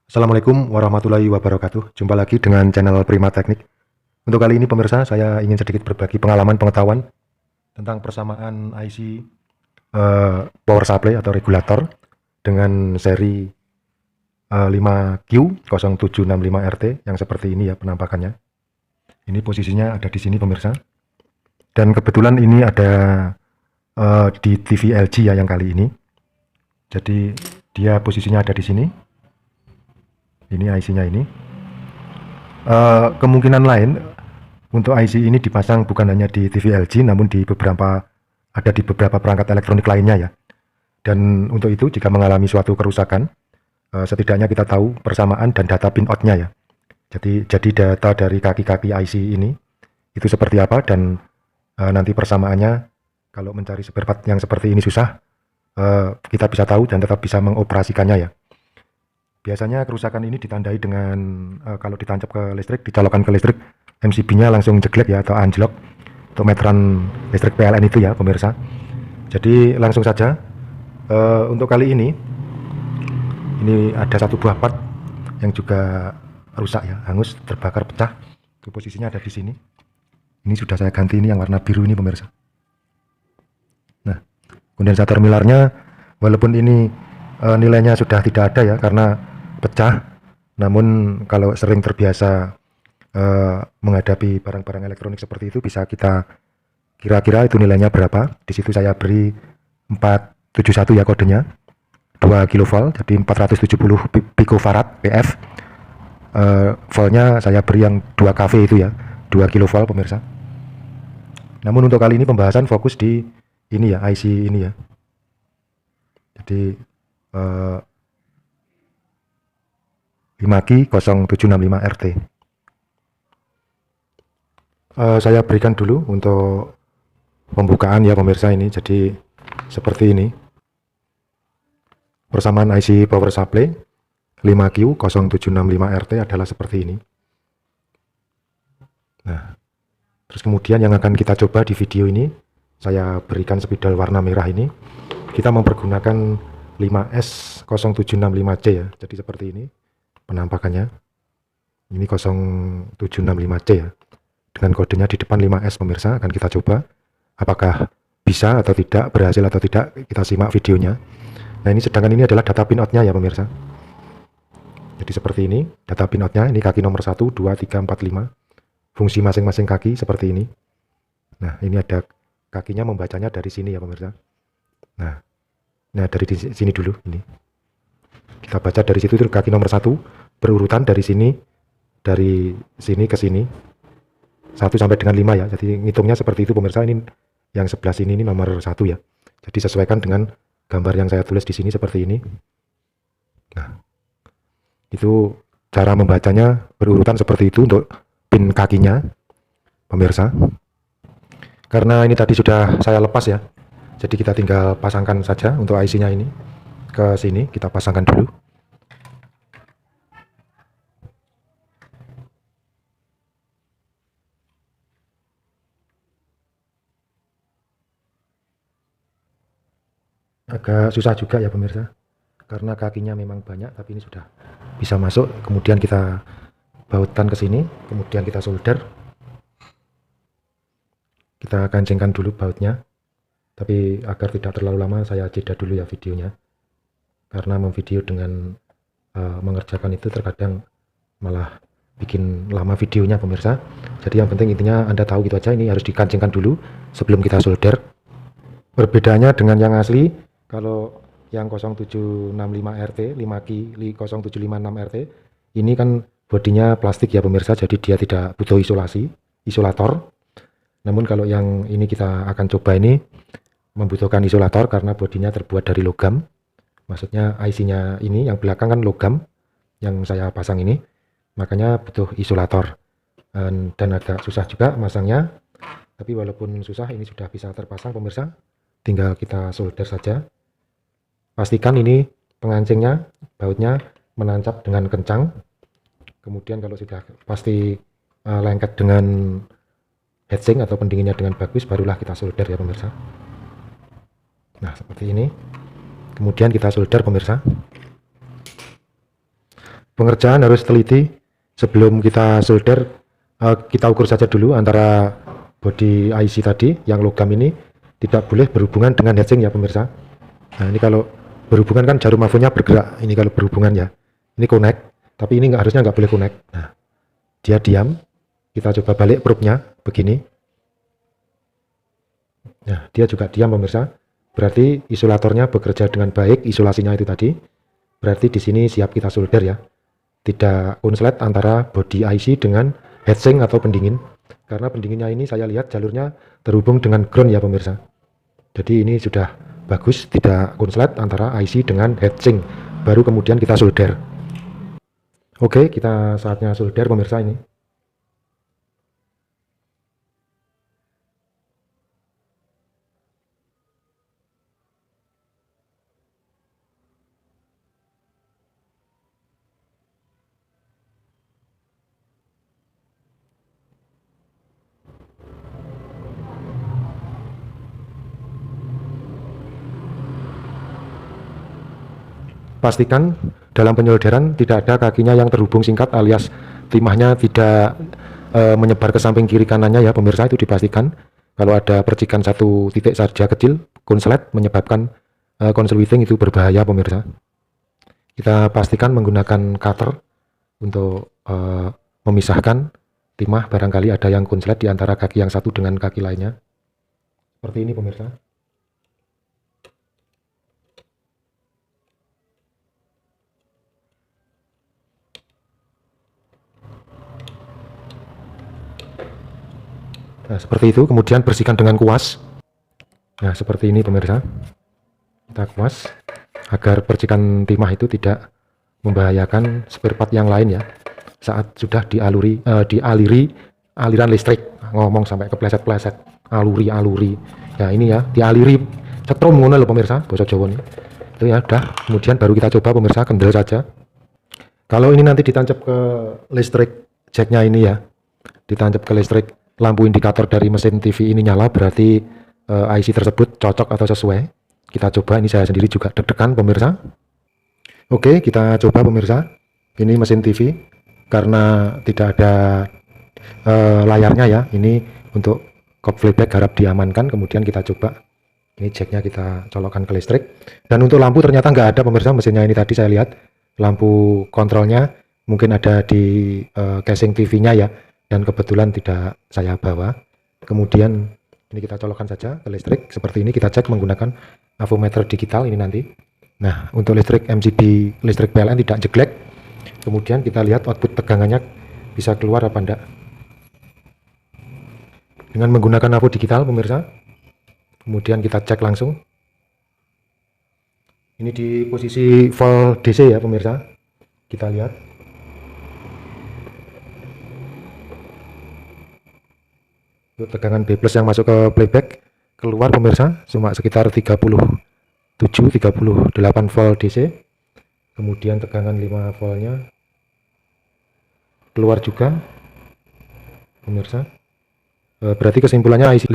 Assalamualaikum warahmatullahi wabarakatuh. Jumpa lagi dengan channel Prima Teknik. Untuk kali ini pemirsa, saya ingin sedikit berbagi pengalaman pengetahuan tentang persamaan IC power supply atau regulator dengan seri 5Q0765RT yang seperti ini ya penampakannya. Ini posisinya ada di sini pemirsa. Dan kebetulan ini ada di TV LG ya yang kali ini. Jadi dia posisinya ada di sini. Ini IC-nya ini. Kemungkinan lain untuk IC ini dipasang bukan hanya di TV LG, namun ada di beberapa perangkat elektronik lainnya ya. Dan untuk itu jika mengalami suatu kerusakan, setidaknya kita tahu persamaan dan data pin out-nya ya. Jadi data dari kaki-kaki IC ini itu seperti apa, dan nanti persamaannya kalau mencari spare part yang seperti ini susah, kita bisa tahu dan tetap bisa mengoperasikannya ya. Biasanya kerusakan ini ditandai dengan kalau ditancap ke listrik, dicolokan ke listrik, MCB-nya langsung jeglek ya atau anjlok untuk meteran listrik PLN itu ya pemirsa. Jadi langsung saja untuk kali ini ada satu buah part yang juga rusak ya, hangus, terbakar, pecah. Itu posisinya ada di sini. Ini sudah saya ganti, ini yang warna biru ini pemirsa. Nah, kondensator milarnya walaupun ini nilainya sudah tidak ada ya karena pecah, namun kalau sering terbiasa menghadapi barang-barang elektronik seperti itu, bisa kita kira-kira itu nilainya berapa. Di situ saya beri 471 ya kodenya, 2 kV, jadi 470 picofarad PF. Voltnya saya beri yang 2 kV itu ya, 2 kV pemirsa. Namun untuk kali ini pembahasan fokus di ini ya, IC ini ya. Jadi 5Q0765RT. Saya berikan dulu untuk pembukaan ya pemirsa ini. Jadi seperti ini persamaan IC power supply 5Q0765RT adalah seperti ini. Nah, terus kemudian yang akan kita coba di video ini, saya berikan spidol warna merah ini. Kita mempergunakan 5S0765C ya. Jadi seperti ini penampakannya. Ini 0765C ya. Dengan kodenya di depan 5S pemirsa. Akan kita coba apakah bisa atau tidak, berhasil atau tidak. Kita simak videonya. Nah, ini sedangkan ini adalah data pin out-nya ya pemirsa. Jadi seperti ini data pin out-nya. Ini kaki nomor 1, 2, 3, 4, 5. Fungsi masing-masing kaki seperti ini. Nah, ini ada kakinya, membacanya dari sini ya pemirsa. Nah dari sini dulu ini. Kita baca dari situ, itu kaki nomor 1 berurutan dari sini ke sini 1 sampai dengan 5 ya. Jadi ngitungnya seperti itu pemirsa. Ini yang sebelah sini ini nomor 1 ya. Jadi sesuaikan dengan gambar yang saya tulis di sini seperti ini. Nah, itu cara membacanya berurutan seperti itu untuk pin kakinya pemirsa. Karena ini tadi sudah saya lepas ya, jadi kita tinggal pasangkan saja untuk IC-nya ini ke sini. Kita pasangkan dulu. Agak susah juga ya pemirsa, karena kakinya memang banyak, tapi ini sudah bisa masuk. Kemudian kita bautkan ke sini, kemudian kita solder. Kita kancingkan dulu bautnya, tapi agar tidak terlalu lama saya jeda dulu ya videonya, karena memvideo dengan mengerjakan itu terkadang malah bikin lama videonya pemirsa. Jadi yang penting intinya Anda tahu gitu aja, ini harus dikancingkan dulu sebelum kita solder. Perbedaannya dengan yang asli, kalau yang 0765RT 5Q0756RT ini kan bodinya plastik ya pemirsa, jadi dia tidak butuh isolator. Namun kalau yang ini kita akan coba ini membutuhkan isolator karena bodinya terbuat dari logam. Maksudnya IC-nya ini yang belakang kan logam yang saya pasang ini, makanya butuh isolator. Dan agak susah juga masangnya, tapi walaupun susah ini sudah bisa terpasang pemirsa. Tinggal kita solder saja. Pastikan ini pengancingnya, bautnya menancap dengan kencang. Kemudian kalau sudah pasti lengket dengan heatsink atau pendinginnya dengan bagus, barulah kita solder ya pemirsa. Nah seperti ini. Kemudian kita solder pemirsa. pengerjaan harus teliti sebelum kita solder. Kita ukur saja dulu antara body IC tadi yang logam ini tidak boleh berhubungan dengan heatsink ya pemirsa. Nah ini kalau berhubungan kan jarum mafonya bergerak, ini kalau berhubungan ya, ini connect, tapi ini harusnya nggak boleh connect. Nah dia diam, kita coba balik probe-nya begini. Nah dia juga diam pemirsa, berarti isolatornya bekerja dengan baik, isolasinya itu tadi, berarti di sini siap kita solder ya. Tidak konslet antara body IC dengan heatsink atau pendingin, karena pendinginnya ini saya lihat jalurnya terhubung dengan ground ya pemirsa. Jadi ini sudah bagus, tidak konslet antara IC dengan heatsink, baru kemudian kita solder. Oke, kita saatnya solder pemirsa ini. Pastikan dalam penyolderan tidak ada kakinya yang terhubung singkat alias timahnya tidak menyebar ke samping kiri kanannya ya pemirsa, itu dipastikan. Kalau ada percikan satu titik saja kecil konslet menyebabkan konslet withing itu berbahaya pemirsa. Kita pastikan menggunakan cutter untuk memisahkan timah, barangkali ada yang konslet di antara kaki yang satu dengan kaki lainnya. Seperti ini pemirsa. Nah, seperti itu, kemudian bersihkan dengan kuas. Nah, seperti ini pemirsa. Kita kuas agar percikan timah itu tidak membahayakan spare part yang lain ya. Saat sudah dialiri aliran listrik. Ngomong sampai kepleset-pleset. Aluri. Ya, ini ya, dialiri cetrum ngono lho pemirsa, basa Jawa nih. Itu ya, udah. Kemudian baru kita coba pemirsa, kendel saja. Kalau ini nanti ditancap ke listrik jacknya ini ya, ditancap ke listrik, lampu indikator dari mesin TV ini nyala, berarti IC tersebut cocok atau sesuai. Kita coba, ini saya sendiri juga deg-degan pemirsa. Oke, kita coba pemirsa. Ini mesin TV, karena tidak ada layarnya ya, ini untuk kop playback harap diamankan. Kemudian kita coba, ini jacknya kita colokkan ke listrik. Dan untuk lampu ternyata nggak ada pemirsa, mesinnya ini tadi saya lihat lampu kontrolnya mungkin ada di casing TV-nya ya, dan kebetulan tidak saya bawa. Kemudian ini kita colokkan saja ke listrik seperti ini. Kita cek menggunakan avometer digital ini nanti. Nah, untuk listrik MCB, listrik PLN tidak jeglek. Kemudian kita lihat output tegangannya bisa keluar apa enggak dengan menggunakan avo digital pemirsa. Kemudian kita cek langsung. Ini di posisi volt DC ya pemirsa. Kita lihat. Tegangan B+ yang masuk ke playback keluar pemirsa cuma sekitar 37-38 volt DC. Kemudian tegangan 5 voltnya keluar juga pemirsa. Berarti kesimpulannya IC